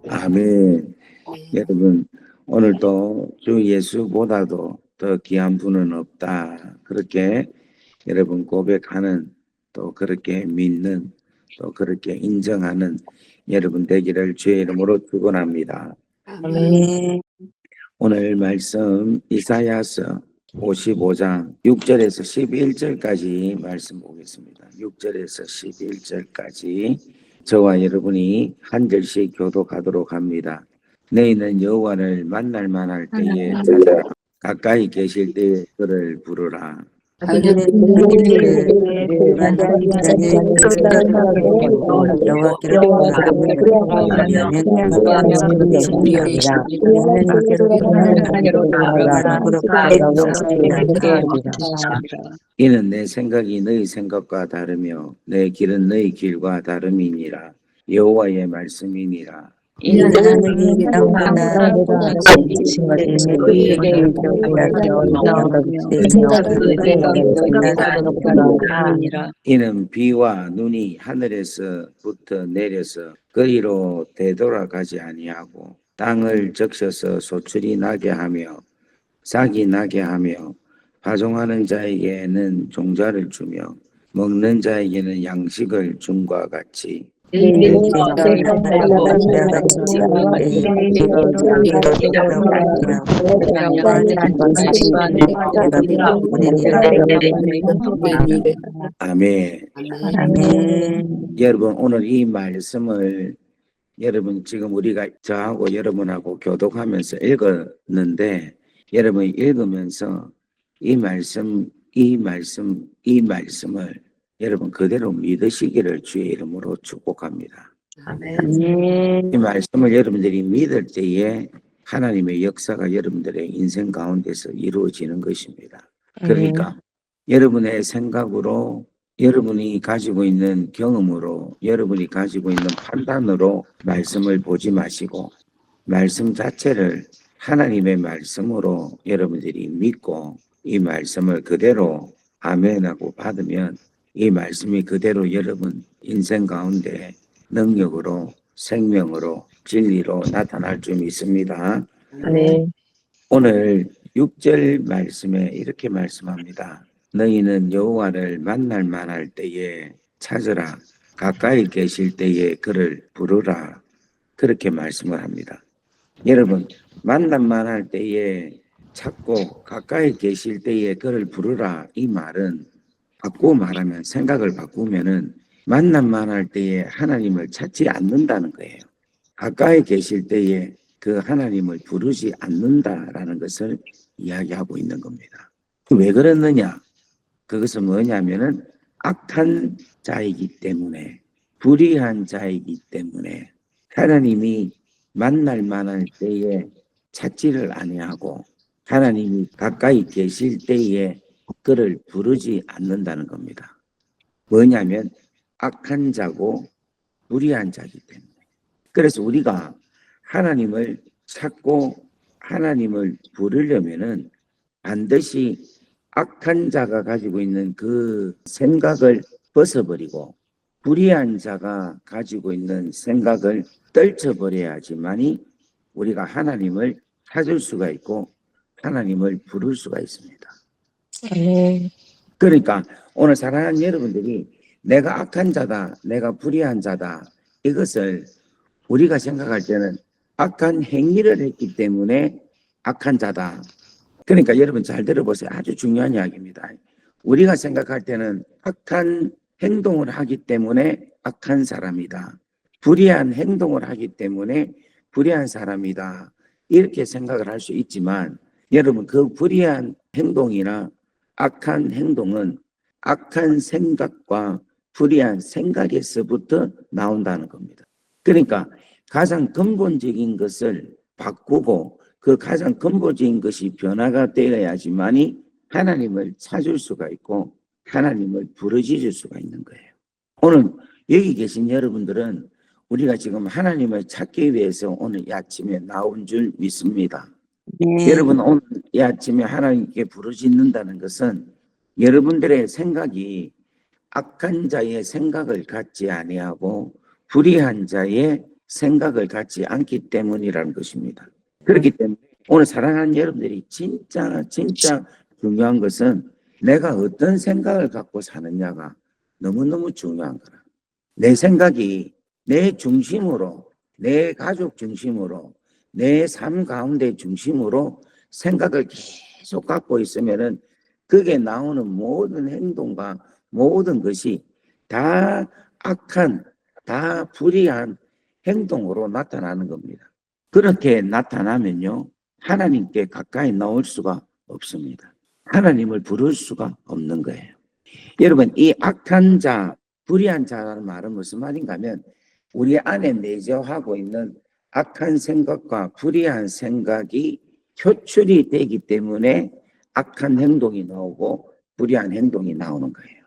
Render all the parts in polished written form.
아멘. 여러분, 오늘도 주 예수보다도 더 귀한 분은 없다. 그렇게 여러분 고백하는, 또 그렇게 믿는, 또 그렇게 인정하는 여러분 되기를 주의 이름으로 축원합니다. 아멘. 오늘 말씀 이사야서 55장 6절에서 11절까지 말씀 보겠습니다. 6절에서 11절까지 저와 여러분이 한 절씩 교독하도록 합니다. 너희는 여호와를 만날 만할 때에 찾아 가까이 계실 때에 그를 부르라. 이는 내 생각이 너희 생각과 다르며 내 길은 너희 길과 다름이니라. 여호와의 말씀이니라. 이는 비와 눈이 하늘에서부터 내려서 그리로 되돌아가지 아니하고 땅을 적셔서 소출이 나게 하며 싹이 나게 하며 파종하는 자에게는 종자를 주며 먹는 자에게는 양식을 줌과 같이 아멘. 여러분, 오늘 이 말씀을 여러분 지금 우리가 저하고 여러분하고 교독하면서 읽었는데 여러분이 읽으면서 이 말씀을 여러분 그대로 믿으시기를 주의 이름으로 축복합니다. 이 말씀을 여러분들이 믿을 때에 하나님의 역사가 여러분들의 인생 가운데서 이루어지는 것입니다. 그러니까 여러분의 생각으로, 여러분이 가지고 있는 경험으로, 여러분이 가지고 있는 판단으로 말씀을 보지 마시고 말씀 자체를 하나님의 말씀으로 여러분들이 믿고 이 말씀을 그대로 아멘하고 받으면 이 말씀이 그대로 여러분 인생 가운데 능력으로, 생명으로, 진리로 나타날 줄 믿습니다. 오늘 6절 말씀에 이렇게 말씀합니다. 너희는 여호와를 만날 만할 때에 찾으라. 가까이 계실 때에 그를 부르라. 그렇게 말씀을 합니다. 여러분, 만날 만할 때에 찾고 가까이 계실 때에 그를 부르라. 이 말은 바꾸고 말하면 생각을 바꾸면은 만날 만할 때에 하나님을 찾지 않는다는 거예요. 가까이 계실 때에 그 하나님을 부르지 않는다라는 것을 이야기하고 있는 겁니다. 왜 그랬느냐? 그것은 뭐냐면은 악한 자이기 때문에, 불의한 자이기 때문에 하나님이 만날 만할 때에 찾지를 아니하고 하나님이 가까이 계실 때에 그를 부르지 않는다는 겁니다. 뭐냐면 악한 자고 불의한 자이기 때문에. 그래서 우리가 하나님을 찾고 하나님을 부르려면은 반드시 악한 자가 가지고 있는 그 생각을 벗어버리고 불의한 자가 가지고 있는 생각을 떨쳐버려야지만이 우리가 하나님을 찾을 수가 있고 하나님을 부를 수가 있습니다. 그러니까 오늘 사랑하는 여러분들이 내가 악한 자다, 내가 불의한 자다, 이것을 우리가 생각할 때는 악한 행위를 했기 때문에 악한 자다. 그러니까 여러분 잘 들어보세요. 아주 중요한 이야기입니다. 우리가 생각할 때는 악한 행동을 하기 때문에 악한 사람이다. 불의한 행동을 하기 때문에 불의한 사람이다. 이렇게 생각을 할 수 있지만 여러분 그 불의한 행동이나 악한 행동은 악한 생각과 불의한 생각에서부터 나온다는 겁니다. 그러니까 가장 근본적인 것을 바꾸고 그 가장 근본적인 것이 변화가 되어야지만이 하나님을 찾을 수가 있고 하나님을 부르짖을 수가 있는 거예요. 오늘 여기 계신 여러분들은 우리가 지금 하나님을 찾기 위해서 오늘 이 아침에 나온 줄 믿습니다. 여러분 오늘 이 아침에 하나님께 부르짖는다는 것은 여러분들의 생각이 악한 자의 생각을 갖지 아니하고 불의한 자의 생각을 갖지 않기 때문이라는 것입니다. 그렇기 때문에 오늘 사랑하는 여러분들이 진짜 중요한 것은 내가 어떤 생각을 갖고 사느냐가 너무너무 중요한 거라. 내 생각이 내 중심으로, 내 가족 중심으로, 내 삶 가운데 중심으로 생각을 계속 갖고 있으면은 그게 나오는 모든 행동과 모든 것이 다 악한, 다 불의한 행동으로 나타나는 겁니다. 그렇게 나타나면요, 하나님께 가까이 나올 수가 없습니다. 하나님을 부를 수가 없는 거예요. 여러분, 이 악한 자, 불의한 자라는 말은 무슨 말인가 하면 우리 안에 내재하고 있는 악한 생각과 불의한 생각이 표출이 되기 때문에 악한 행동이 나오고 불의한 행동이 나오는 거예요.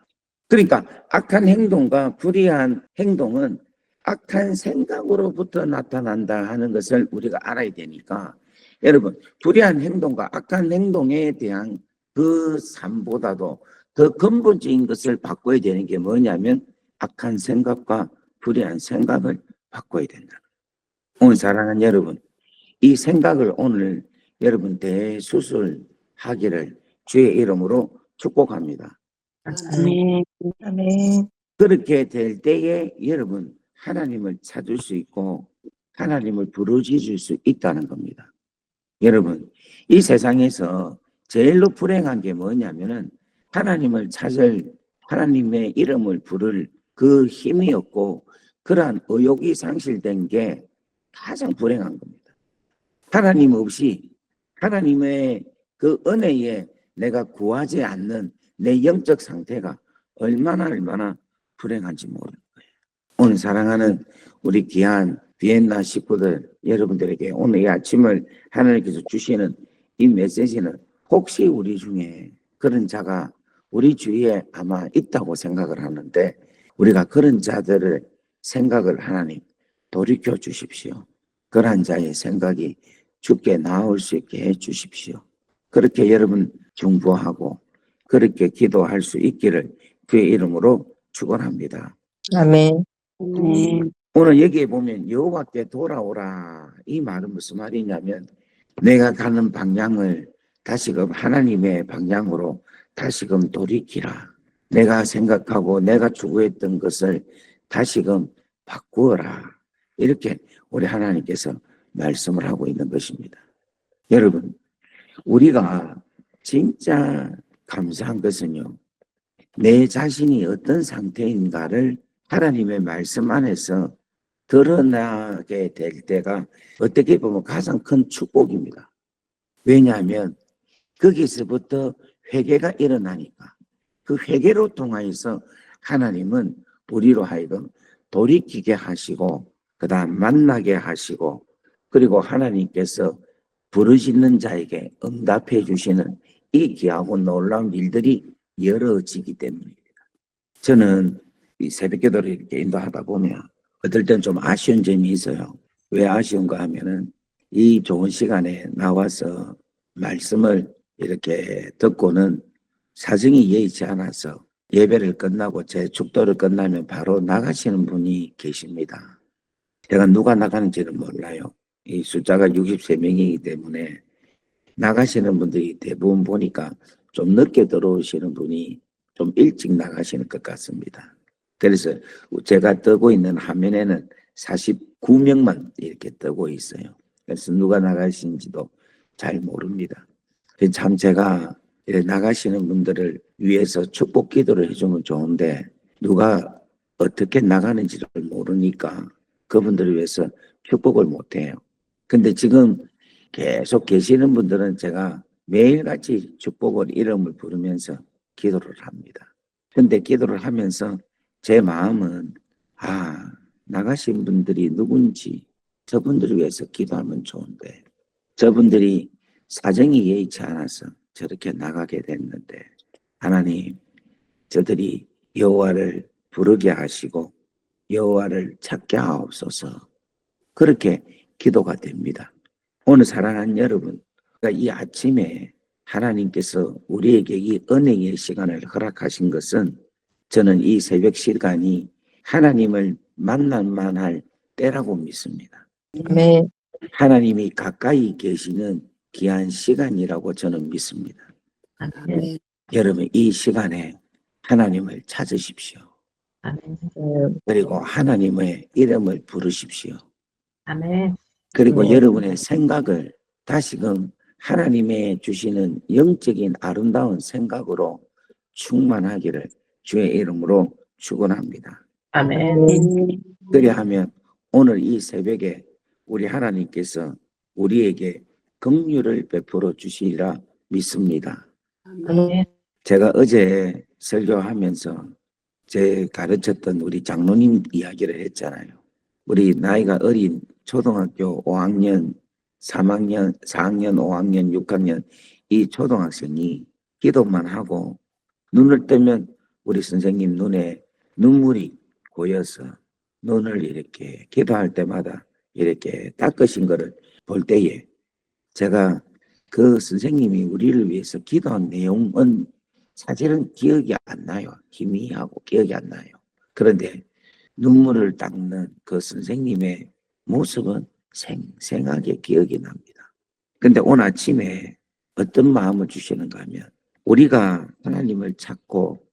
그러니까 악한 행동과 불의한 행동은 악한 생각으로부터 나타난다 하는 것을 우리가 알아야 되니까 여러분, 불의한 행동과 악한 행동에 대한 그 삶보다도 더 근본적인 것을 바꿔야 되는 게 뭐냐면 악한 생각과 불의한 생각을 바꿔야 된다. 오늘 사랑하는 여러분, 이 생각을 오늘 여러분 대수술하기를 주의 이름으로 축복합니다. 아멘. 아멘. 그렇게 될 때에 여러분 하나님을 찾을 수 있고 하나님을 부르짖을 수 있다는 겁니다. 여러분, 이 세상에서 제일로 불행한 게 뭐냐면은 하나님을 찾을, 하나님의 이름을 부를 그 힘이 없고 그러한 의욕이 상실된 게 가장 불행한 겁니다. 하나님 없이 하나님의 그 은혜에 내가 구하지 않는 내 영적 상태가 얼마나 불행한지 모르는 거예요. 오늘 사랑하는 우리 귀한 비엔나 식구들 여러분들에게 오늘 이 아침을 하나님께서 주시는 이 메시지는 혹시 우리 중에 그런 자가 우리 주위에 아마 있다고 생각을 하는데 우리가 그런 자들을 생각을 하나님 돌이켜 주십시오. 그러한 자의 생각이 주께 나올 수 있게 해 주십시오. 그렇게 여러분 중보하고 그렇게 기도할 수 있기를 그의 이름으로 축원합니다. 아멘. 오늘 여기에 보면 여호와께 돌아오라 이 말은 무슨 말이냐면 내가 가는 방향을 다시금 하나님의 방향으로 다시금 돌이키라. 내가 생각하고 내가 추구했던 것을 다시금 바꾸어라. 이렇게 우리 하나님께서 말씀을 하고 있는 것입니다. 여러분, 우리가 진짜 감사한 것은요, 내 자신이 어떤 상태인가를 하나님의 말씀 안에서 드러나게 될 때가 어떻게 보면 가장 큰 축복입니다. 왜냐하면 거기서부터 회개가 일어나니까 그 회개로 통하여서 하나님은 우리로 하여금 돌이키게 하시고 그 다음 만나게 하시고 그리고 하나님께서 부르짖는 자에게 응답해 주시는 이 귀하고 놀라운 일들이 이루어지기 때문입니다. 저는 이 새벽기도를 이렇게 인도하다 보면 어떨 땐 좀 아쉬운 점이 있어요. 왜 아쉬운가 하면은 이 좋은 시간에 나와서 말씀을 이렇게 듣고는 사정이 예의치 않아서 예배를 끝나고 제 축도를 끝나면 바로 나가시는 분이 계십니다. 제가 누가 나가는지는 몰라요. 이 숫자가 63명이기 때문에 나가시는 분들이 대부분 보니까 좀 늦게 들어오시는 분이 좀 일찍 나가시는 것 같습니다. 그래서 제가 뜨고 있는 화면에는 49명만 이렇게 뜨고 있어요. 그래서 누가 나가신지도 잘 모릅니다. 참 제가 나가시는 분들을 위해서 축복 기도를 해주면 좋은데 누가 어떻게 나가는지를 모르니까 그분들을 위해서 축복을 못해요. 근데 지금 계속 계시는 분들은 제가 매일같이 축복을 이름을 부르면서 기도를 합니다. 근데 기도를 하면서 제 마음은 나가신 분들이 누군지 저분들을 위해서 기도하면 좋은데 저분들이 사정이 예의치 않아서 저렇게 나가게 됐는데 하나님 저들이 여호와를 부르게 하시고 여호와를 찾게 하옵소서. 그렇게 기도가 됩니다. 오늘 사랑하는 여러분, 이 아침에 하나님께서 우리에게 이 은혜의 시간을 허락하신 것은 저는 이 새벽 시간이 하나님을 만날 만할 때라고 믿습니다. 아멘. 하나님이 가까이 계시는 귀한 시간이라고 저는 믿습니다. 아멘. 여러분, 이 시간에 하나님을 찾으십시오. 아멘. 그리고 하나님의 이름을 부르십시오. 아멘. 그리고 네. 여러분의 생각을 다시금 하나님의 주시는 영적인 아름다운 생각으로 충만하기를 주의 이름으로 축원합니다. 아멘. 그리하면 오늘 이 새벽에 우리 하나님께서 우리에게 긍휼을 베풀어 주시리라 믿습니다. 아멘. 제가 어제 설교하면서 제 가르쳤던 우리 장로님 이야기를 했잖아요. 우리 나이가 어린 초등학교 5학년, 3학년, 4학년, 5학년, 6학년 이 초등학생이 기도만 하고 눈을 뜨면 우리 선생님 눈에 눈물이 고여서 눈을 이렇게 기도할 때마다 이렇게 닦으신 거를 볼 때에 제가 그 선생님이 우리를 위해서 기도한 내용은 사실은 기억이 안 나요. 희미하고 기억이 안 나요. 그런데 눈물을 닦는 그 선생님의 모습은 생생하게 기억이 납니다. 근데 오늘 아침에 어떤 마음을 주시는가 하면 우리가 하나님을 찾고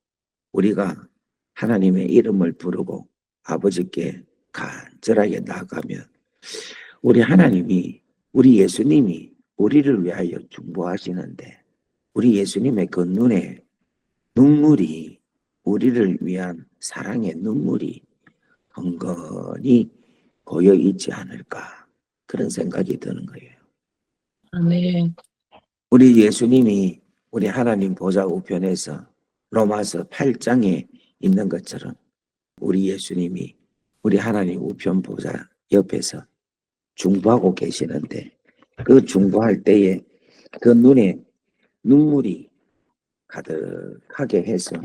우리가 하나님의 이름을 부르고 아버지께 간절하게 나아가면 우리 하나님이 우리 예수님이 우리를 위하여 중보하시는데 우리 예수님의 그 눈에 눈물이 우리를 위한 사랑의 눈물이 흥건히 고여 있지 않을까 그런 생각이 드는 거예요. 아멘. 우리 예수님이 우리 하나님 보좌 우편에서 로마서 8장에 있는 것처럼 우리 예수님이 우리 하나님 우편 보좌 옆에서 중보하고 계시는데 그 중보할 때에 그 눈에 눈물이 가득하게 해서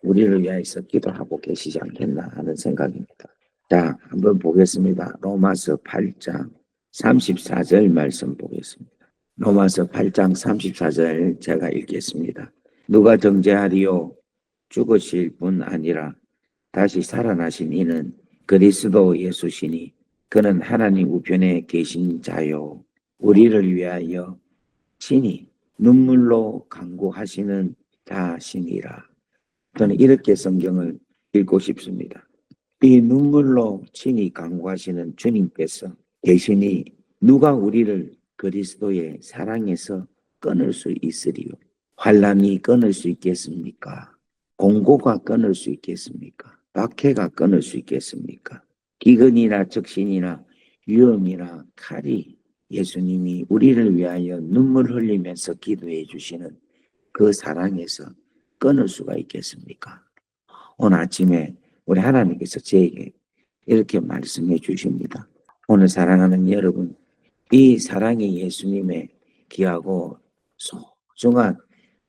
우리를 위해서 기도하고 계시지 않겠나 하는 생각입니다. 자, 한번 보겠습니다. 로마서 8장 34절 말씀 보겠습니다. 로마서 8장 34절 제가 읽겠습니다. 누가 정죄하리요? 죽으실 분 아니라 다시 살아나신 이는 그리스도 예수시니 그는 하나님 우편에 계신 자요 우리를 위하여 친히 눈물로 간구하시는 자시니라. 저는 이렇게 성경을 읽고 싶습니다. 이 눈물로 친히 간구하시는 주님께서 계시니 누가 우리를 그리스도의 사랑에서 끊을 수 있으리요? 환난이 끊을 수 있겠습니까? 공고가 끊을 수 있겠습니까? 박해가 끊을 수 있겠습니까? 기근이나 적신이나 위험이나 칼이 예수님이 우리를 위하여 눈물 흘리면서 기도해 주시는 그 사랑에서 끊을 수가 있겠습니까? 오늘 아침에 우리 하나님께서 저에게 이렇게 말씀해 주십니다. 오늘 사랑하는 여러분, 이 사랑의 예수님의 귀하고 소중한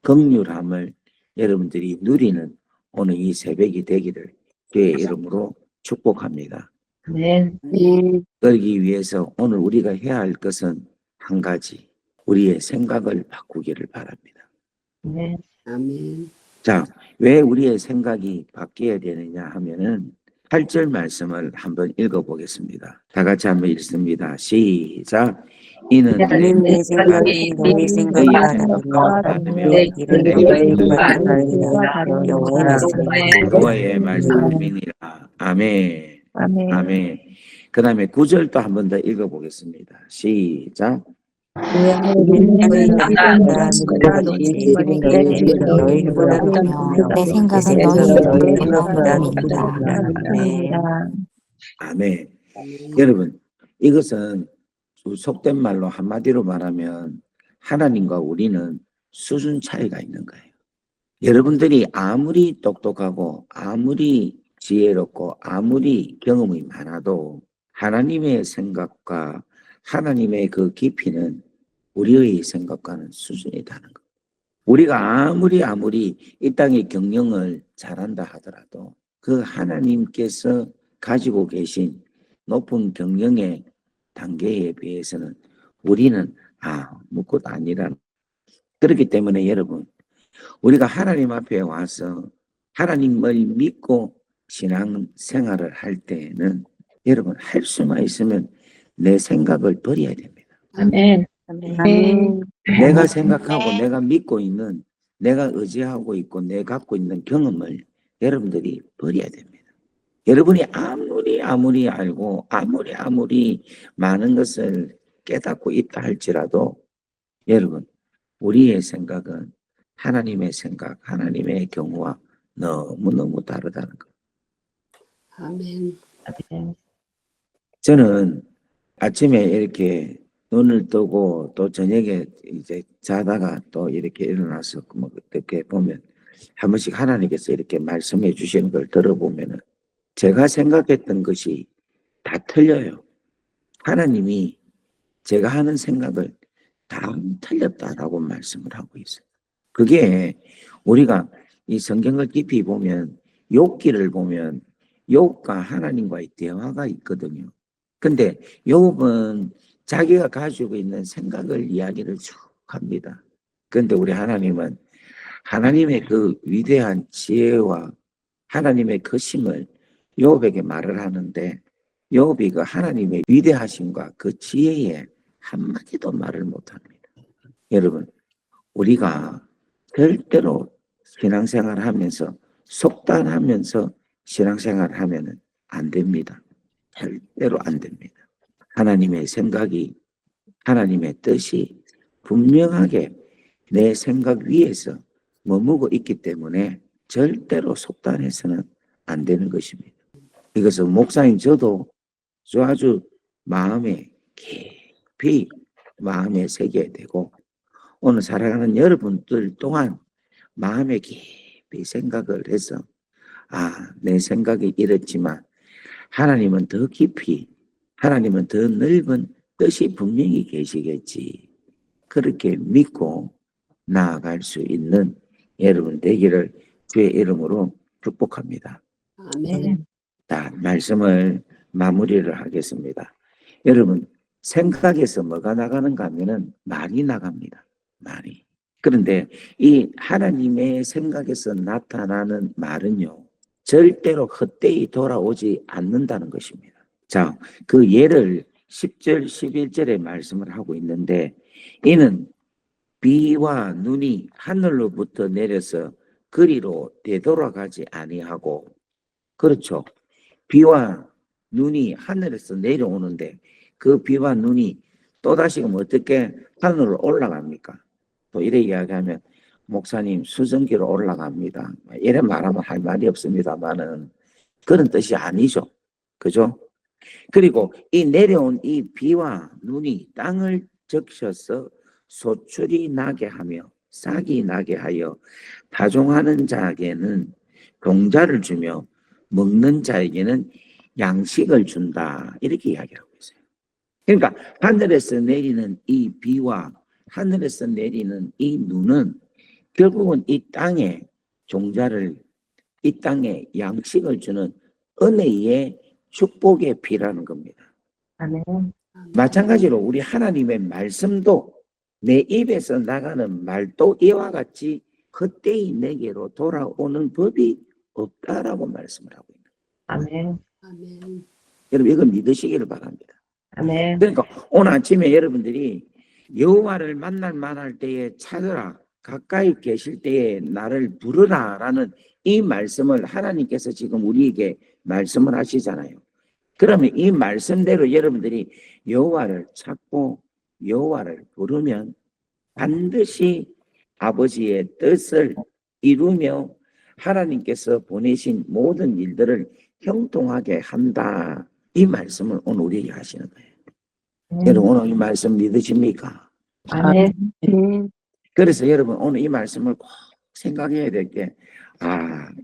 긍휼함을 여러분들이 누리는 오늘 이 새벽이 되기를 주의 이름으로 축복합니다. 아멘. 그러기 위해서 오늘 우리가 해야 할 것은 한 가지, 우리의 생각을 바꾸기를 바랍니다. 아멘. 아멘. 자, 왜 우리의 생각이 바뀌어야 되느냐 하면은 8절 말씀을 한번 읽어보겠습니다. 다 같이 한번 읽습니다. 시작. 이는 내 내 생각이 너희 생각과 다르며 내 길은 너희 길과 다르니라. 여호와의 말씀이니라. 아멘. 아멘. 아멘. 그 다음에 9절 또 한 번 더 읽어보겠습니다. 시작. 내 생각은 너희 길보다 아멘. 여러분, 이것은 속된 말로 한마디로 말하면 하나님과 우리는 수준 차이가 있는 거예요. 여러분들이 아무리 똑똑하고 아무리 지혜롭고 아무리 경험이 많아도 하나님의 생각과 하나님의 그 깊이는 우리의 생각과는 수준이 다른 거예요. 우리가 아무리 이 땅의 경영을 잘한다 하더라도 그 하나님께서 가지고 계신 높은 경영의 단계에 비해서는 우리는 아무것도 아니라. 그렇기 때문에 여러분, 우리가 하나님 앞에 와서 하나님을 믿고 신앙 생활을 할 때에는 여러분 할 수만 있으면 내 생각을 버려야 됩니다. 아멘. 아멘. 내가 생각하고 내가 믿고 있는, 내가 의지하고 있고 내가 갖고 있는 경험을 여러분들이 버려야 됩니다. 여러분이 아무리 알고 아무리 많은 것을 깨닫고 있다 할지라도 여러분 우리의 생각은 하나님의 생각, 하나님의 경우와 너무너무 다르다는 것. 아멘. 아멘. 저는 아침에 이렇게 눈을 뜨고 또 저녁에 이제 자다가 또 이렇게 일어나서 뭐 이렇게 보면 한 번씩 하나님께서 이렇게 말씀해 주시는 걸 들어보면은 제가 생각했던 것이 다 틀려요. 하나님이 제가 하는 생각을 다 틀렸다라고 말씀을 하고 있어요. 그게 우리가 이 성경을 깊이 보면 욥기를 보면 욥과 하나님과의 대화가 있거든요. 근데 욥은 자기가 가지고 있는 생각을 이야기를 쭉 합니다. 그런데 우리 하나님은 하나님의 그 위대한 지혜와 하나님의 크심을 욥에게 말을 하는데 욥이 그 하나님의 위대하심과 그 지혜에 한마디도 말을 못합니다. 여러분 우리가 절대로 신앙생활을 하면서 속단하면서 신앙생활을 하면 안 됩니다. 절대로 안 됩니다. 하나님의 생각이 하나님의 뜻이 분명하게 내 생각 위에서 머무고 있기 때문에 절대로 속단해서는 안 되는 것입니다. 이것은 목사님 저도 아주 마음에 깊이 마음에 새겨야 되고 오늘 살아가는 여러분들 또한 마음에 깊이 생각을 해서 내 생각이 이렇지만 하나님은 더 깊이 하나님은 더 넓은 뜻이 분명히 계시겠지. 그렇게 믿고 나아갈 수 있는 여러분 되기를 주의 이름으로 축복합니다. 아멘. 자, 말씀을 마무리를 하겠습니다. 여러분 생각에서 뭐가 나가는가 하면은 말이 나갑니다. 말이. 그런데 이 하나님의 생각에서 나타나는 말은요 절대로 헛되이 돌아오지 않는다는 것입니다. 자, 그 예를 10절 11절에 말씀을 하고 있는데 이는 비와 눈이 하늘로부터 내려서 그리로 되돌아가지 아니하고 그렇죠. 비와 눈이 하늘에서 내려오는데 그 비와 눈이 또다시 어떻게 하늘로 올라갑니까? 또 이래 이야기하면 목사님 수증기로 올라갑니다. 이래 말하면 할 말이 없습니다만은 그런 뜻이 아니죠. 그죠? 그리고 이 내려온 이 비와 눈이 땅을 적셔서 소출이 나게 하며 싹이 나게 하여 파종하는 자에게는 종자를 주며 먹는 자에게는 양식을 준다. 이렇게 이야기하고 있어요. 그러니까 하늘에서 내리는 이 비와 하늘에서 내리는 이 눈은 결국은 이 땅에 종자를 이 땅에 양식을 주는 은혜의 축복의 비라는 겁니다. 아멘. 마찬가지로 우리 하나님의 말씀도 내 입에서 나가는 말도 이와 같이 헛되이 내게로 돌아오는 법이 없다라고 말씀을 하고 있는 아멘. 아멘. 여러분 이거 믿으시기를 바랍니다. 아멘. 그러니까 오늘 아침에 여러분들이 여호와를 만날 만할 때에 찾으라 가까이 계실 때에 나를 부르라라는 이 말씀을 하나님께서 지금 우리에게 말씀을 하시잖아요. 그러면 이 말씀대로 여러분들이 여호와를 찾고 여호와를 부르면 반드시 아버지의 뜻을 이루며 하나님께서 보내신 모든 일들을 형통하게 한다. 이 말씀을 오늘 우리에게 하시는 거예요. 여러분 오늘 이 말씀 믿으십니까? 아멘. 그래서 여러분 오늘 이 말씀을 꼭 생각해야 될 게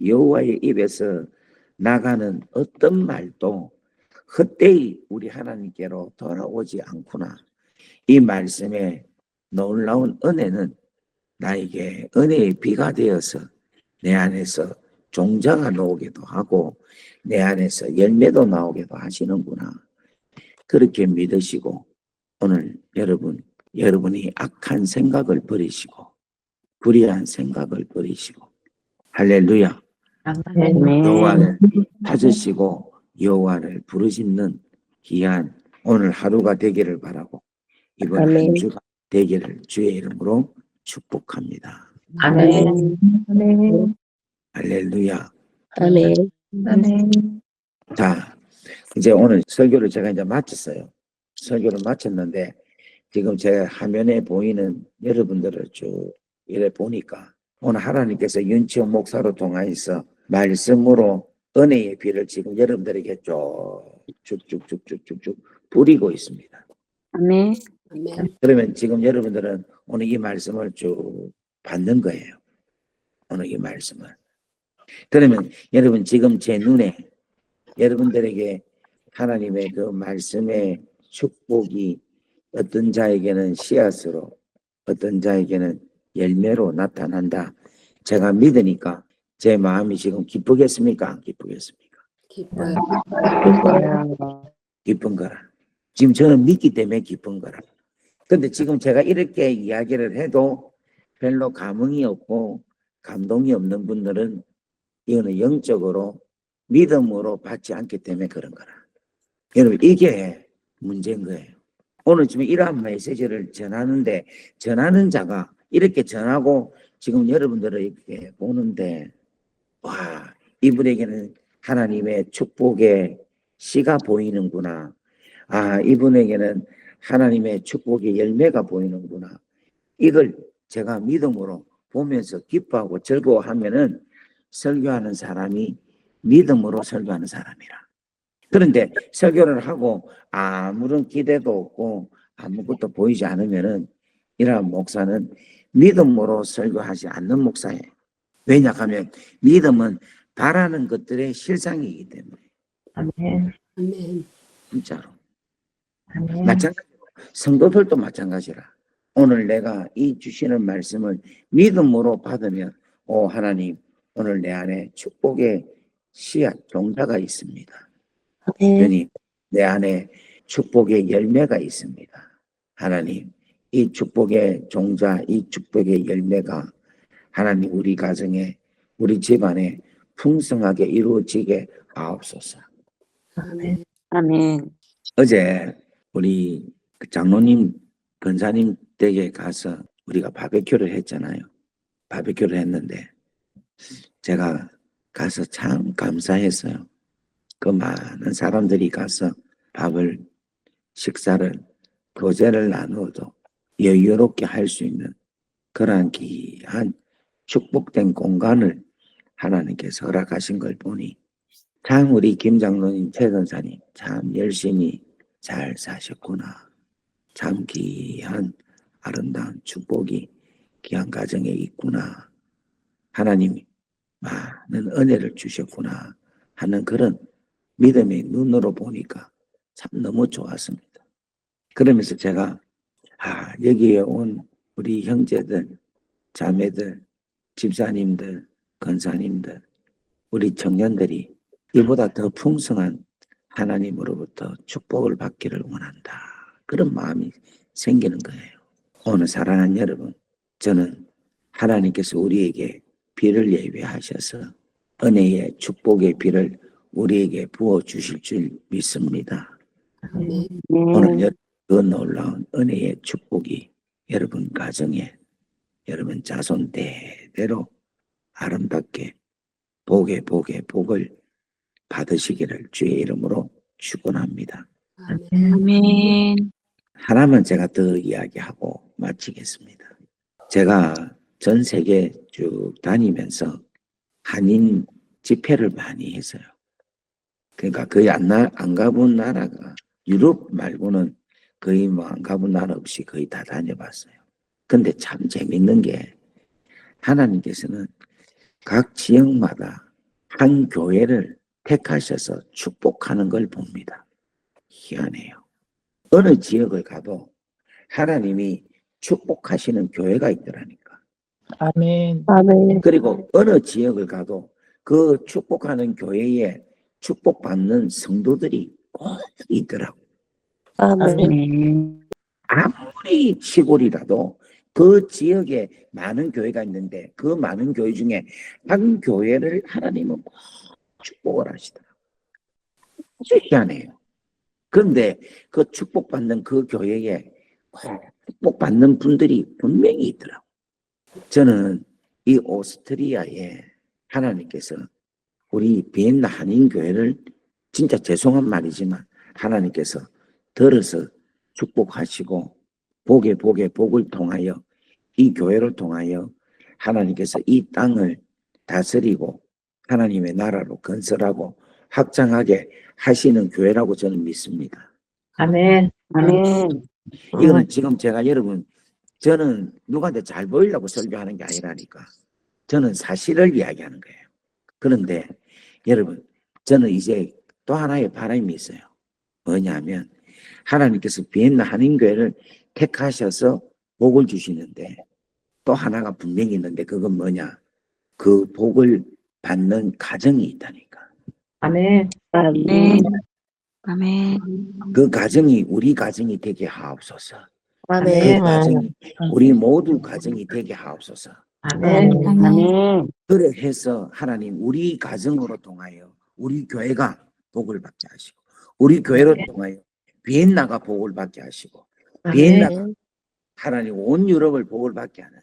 여호와의 입에서 나가는 어떤 말도 헛되이 우리 하나님께로 돌아오지 않구나. 이 말씀의 놀라운 은혜는 나에게 은혜의 비가 되어서 내 안에서 종자가 나오기도 하고 내 안에서 열매도 나오기도 하시는구나. 그렇게 믿으시고 오늘 여러분이 악한 생각을 버리시고 불의한 생각을 버리시고 할렐루야. 아멘. 여호와를 찾으시고 여호와를 부르짖는 귀한 오늘 하루가 되기를 바라고 이번 아멘. 한 주가 되기를 주의 이름으로 축복합니다. 아멘. 아멘. 할렐루야. 아멘. 아멘. 자, 이제 오늘 설교를 제가 이제 마쳤어요. 설교를 마쳤는데 지금 제 화면에 보이는 여러분들을 쭉 이래 보니까 오늘 하나님께서 윤치호 목사로 통하여서 말씀으로 은혜의 비를 지금 여러분들에게 쭉쭉쭉쭉쭉쭉 뿌리고 있습니다. 아멘. 아멘. 그러면 지금 여러분들은 오늘 이 말씀을 쭉 받는 거예요. 오늘 이 말씀을. 그러면 여러분 지금 제 눈에 여러분들에게 하나님의 그 말씀의 축복이 어떤 자에게는 씨앗으로 어떤 자에게는 열매로 나타난다. 제가 믿으니까 제 마음이 지금 기쁘겠습니까? 안 기쁘겠습니까? 기뻐요. 기쁜 거라. 지금 저는 믿기 때문에 기쁜 거라. 근데 지금 제가 이렇게 이야기를 해도 별로 감흥이 없고 감동이 없는 분들은 이거는 영적으로 믿음으로 받지 않기 때문에 그런 거라. 여러분 이게 문제인 거예요. 오늘 지금 이러한 메시지를 전하는데 전하는 자가 이렇게 전하고 지금 여러분들을 이렇게 보는데 와 이분에게는 하나님의 축복의 씨가 보이는구나. 아 이분에게는 하나님의 축복의 열매가 보이는구나. 이걸 제가 믿음으로 보면서 기뻐하고 즐거워하면은 설교하는 사람이 믿음으로 설교하는 사람이라. 그런데 설교를 하고 아무런 기대도 없고 아무것도 보이지 않으면은 이러한 목사는 믿음으로 설교하지 않는 목사예요. 왜냐하면 믿음은 바라는 것들의 실상이기 때문에. 아멘. 아멘. 진짜로. 아멘. 마찬가지로 성도들도 마찬가지라. 오늘 내가 이 주시는 말씀을 믿음으로 받으면 오 하나님 오늘 내 안에 축복의 씨앗 종자가 있습니다. 주님 내 안에 축복의 열매가 있습니다. 하나님 이 축복의 종자 이 축복의 열매가 하나님 우리 가정에 우리 집안에 풍성하게 이루어지게 하옵소서. 아멘. 아멘. 어제 우리 그 장로님 권사님 댁에 가서 우리가 바베큐를 했잖아요. 바베큐를 했는데 제가 가서 참 감사했어요. 그 많은 사람들이 가서 밥을 식사를 교제를 나누어도 여유롭게 할 수 있는 그러한 귀한 축복된 공간을 하나님께서 허락하신 걸 보니 참 우리 김 장로님 최 권사님 참 열심히 잘 사셨구나. 참 귀한 아름다운 축복이 귀한 가정에 있구나. 하나님이 많은 은혜를 주셨구나 하는 그런 믿음의 눈으로 보니까 참 너무 좋았습니다. 그러면서 제가 여기에 온 우리 형제들, 자매들, 집사님들, 권사님들, 우리 청년들이 이보다 더 풍성한 하나님으로부터 축복을 받기를 원한다. 그런 마음이 생기는 거예요. 오늘 사랑하는 여러분, 저는 하나님께서 우리에게 비를 예비하셔서 은혜의 축복의 비를 우리에게 부어주실 줄 믿습니다. 아멘. 오늘 그 놀라운 은혜의 축복이 여러분 가정에 여러분 자손 대대로 아름답게 복의 복을 받으시기를 주의 이름으로 축원합니다. 아멘. 아멘. 하나만 제가 더 이야기하고 마치겠습니다. 제가 전 세계 쭉 다니면서 한인 집회를 많이 했어요. 그러니까 거의 안 가본 나라가 유럽 말고는 거의 뭐 안 가본 나라 없이 거의 다 다녀봤어요. 근데 참 재밌는 게 하나님께서는 각 지역마다 한 교회를 택하셔서 축복하는 걸 봅니다. 희한해요. 어느 지역을 가도 하나님이 축복하시는 교회가 있더라니까. 아멘. 아멘. 그리고 어느 지역을 가도 그 축복하는 교회에 축복받는 성도들이 꼭 있더라고. 아멘. 아무리 시골이라도 그 지역에 많은 교회가 있는데 그 많은 교회 중에 한 교회를 하나님은 꼭 축복을 하시더라고요. 아주 희한해요. 그런데 그 축복받는 그 교회에 축복받는 분들이 분명히 있더라고요. 저는 이 오스트리아에 하나님께서 우리 비엔나 한인교회를 진짜 죄송한 말이지만 하나님께서 들어서 축복하시고 복에 복을 통하여 이 교회를 통하여 하나님께서 이 땅을 다스리고 하나님의 나라로 건설하고 확장하게 하시는 교회라고 저는 믿습니다. 아멘. 아멘. 이거는 지금 제가 여러분, 저는 누구한테 잘 보이려고 설교하는 게 아니라니까. 저는 사실을 이야기하는 거예요. 그런데 여러분, 저는 이제 또 하나의 바람이 있어요. 뭐냐면 하나님께서 비엔나 한인교회를 택하셔서 복을 주시는데 또 하나가 분명히 있는데 그건 뭐냐? 그 복을 받는 가정이 있다니까. 아멘. 아멘. 아멘. 그 가정이 우리 가정이 되게 하옵소서. 그 아멘. 가정이 우리 모두 가정이 되게 하옵소서. 아멘. 아멘. 그래 해서 하나님 우리 가정으로 통하여 우리 교회가 복을 받게 하시고 우리 교회로 통하여 비엔나가 복을 받게 하시고 비엔나가 하나님 온 유럽을 복을 받게 하는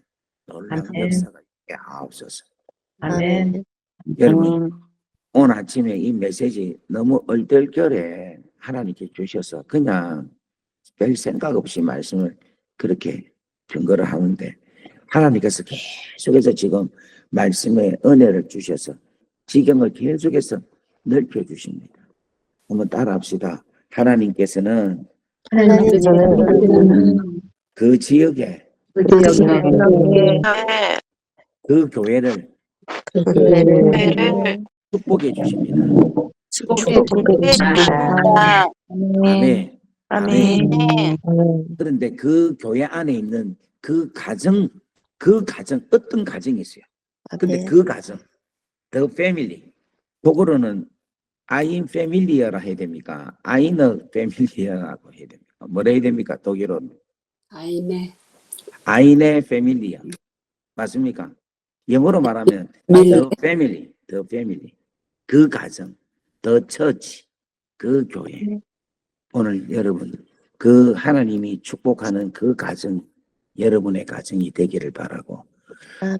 놀라운 아멘. 역사가 있게 하옵소서. 아멘. 여러분 오늘 아침에 이 메시지 너무 얼떨결에 하나님께 주셔서 그냥 별 생각 없이 말씀을 그렇게 증거를 하는데 하나님께서 계속해서 지금 말씀의 은혜를 주셔서 지경을 계속해서 넓혀 주십니다. 한번 따라합시다. 하나님께서는 그 지역에 그 교회를 축복해 주십니다. 아멘. 아멘. 그런데 그 교회 안에 있는 그 가정 어떤 가정이 있어요. 근데 그 가정, the family, 독어로는 아인 패밀리어라 해야 됩니까? 아이너 패밀리어라고 해야 됩니까? 뭐라 해야 됩니까? 독일어는 아이네. 아인의 패밀리어 맞습니까? 영어로 말하면 the family, 그 가정, the church, 그 교회. 오늘 여러분 그 하나님이 축복하는 그 가정 여러분의 가정이 되기를 바라고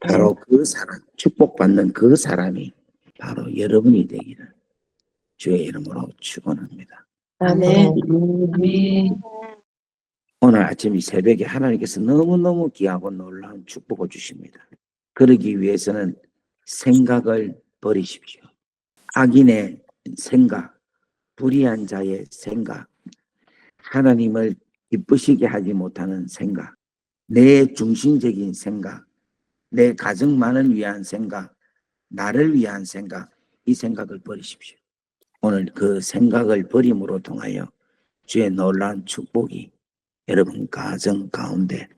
바로 그 사람 축복받는 그 사람이 바로 여러분이 되기를 주의 이름으로 축원합니다. 아멘. 오늘 아침 이 새벽에 하나님께서 너무너무 귀하고 놀라운 축복을 주십니다. 그러기 위해서는 생각을 버리십시오. 악인의 생각, 불의한 자의 생각, 하나님을 기쁘시게 하지 못하는 생각, 내 중심적인 생각, 내 가정만을 위한 생각, 나를 위한 생각, 이 생각을 버리십시오. 오늘 그 생각을 버림으로 통하여 주의 놀라운 축복이 여러분 가정 가운데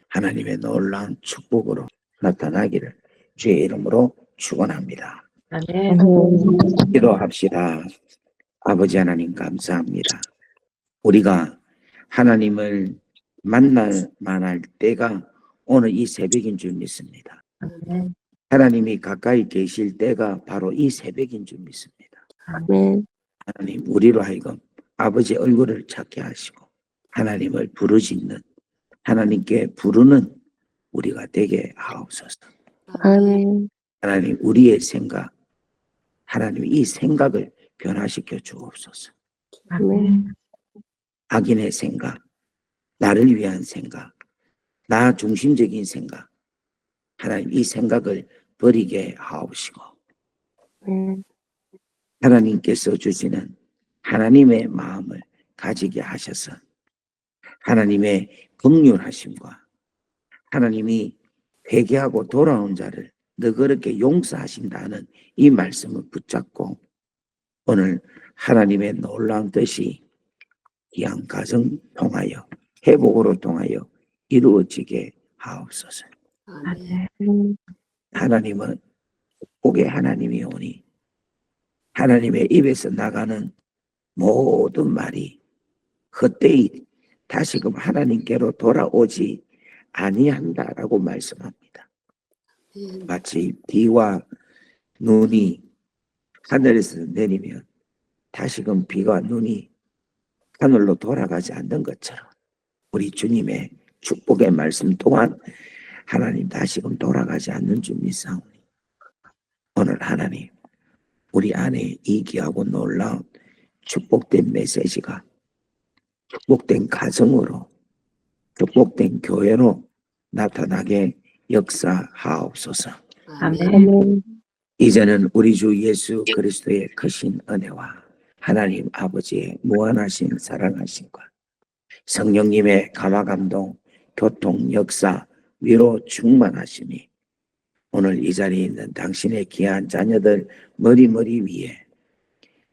하나님의 놀라운 축복으로 나타나기를 주의 이름으로 축원합니다. 아멘. 기도합시다. 아버지 하나님 감사합니다. 우리가 하나님을 만날 만할 때가 오늘 이 새벽인 줄 믿습니다. 아멘. 하나님이 가까이 계실 때가 바로 이 새벽인 줄 믿습니다. 아멘. 하나님 우리로 하여금 아버지 얼굴을 찾게 하시고 하나님을 부르짖는 하나님께 부르는 우리가 되게 하옵소서. 아멘. 하나님 우리의 생각 하나님 이 생각을 변화시켜 주옵소서. 아멘. 악인의 생각, 나를 위한 생각, 나 중심적인 생각 하나님 이 생각을 버리게 하옵시고 하나님께서 주시는 하나님의 마음을 가지게 하셔서 하나님의 긍휼하심과 하나님이 회개하고 돌아온 자를 너그럽게 용서하신다는 이 말씀을 붙잡고 오늘 하나님의 놀라운 뜻이 귀한 가정 통하여 회복으로 통하여 이루어지게 하옵소서. 아멘. 하나님은 복의 하나님이 오니 하나님의 입에서 나가는 모든 말이 헛되이 다시금 하나님께로 돌아오지 아니한다라고 말씀합니다. 마치 비와 눈이 하늘에서 내리면 다시금 비가 눈이 하늘로 돌아가지 않는 것처럼 우리 주님의 축복의 말씀 또한 하나님 다시금 돌아가지 않는 줄 믿사오니 오늘 하나님 우리 안에 이 귀하고 놀라운 축복된 메시지가 축복된 가정으로 축복된 교회로 나타나게 역사하옵소서. 아멘. 아멘. 이제는 우리 주 예수 그리스도의 크신 은혜와 하나님 아버지의 무한하신 사랑하심과 성령님의 감화감동, 교통, 역사, 위로 충만하심이 오늘 이 자리에 있는 당신의 귀한 자녀들 머리 위에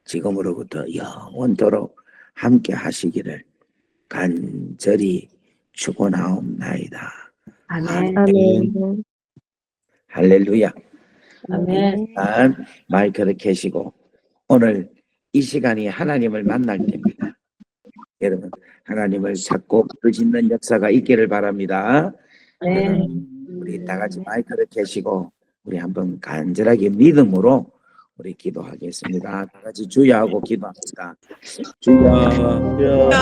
지금으로부터 영원토록 함께 하시기를 간절히 축원하옵나이다. 아멘. 아멘. 할렐루야. 아멘. 마이크를 켜시고 오늘 이 시간이 하나님을 만날 때입니다. 여러분 하나님을 찾고 부르짖는 역사가 있기를 바랍니다. 우리 다 같이 마이크를 켜시고 우리 한번 간절하게 믿음으로 우리 기도하겠습니다. 다 같이 주여 하고 기도합니다. 주여.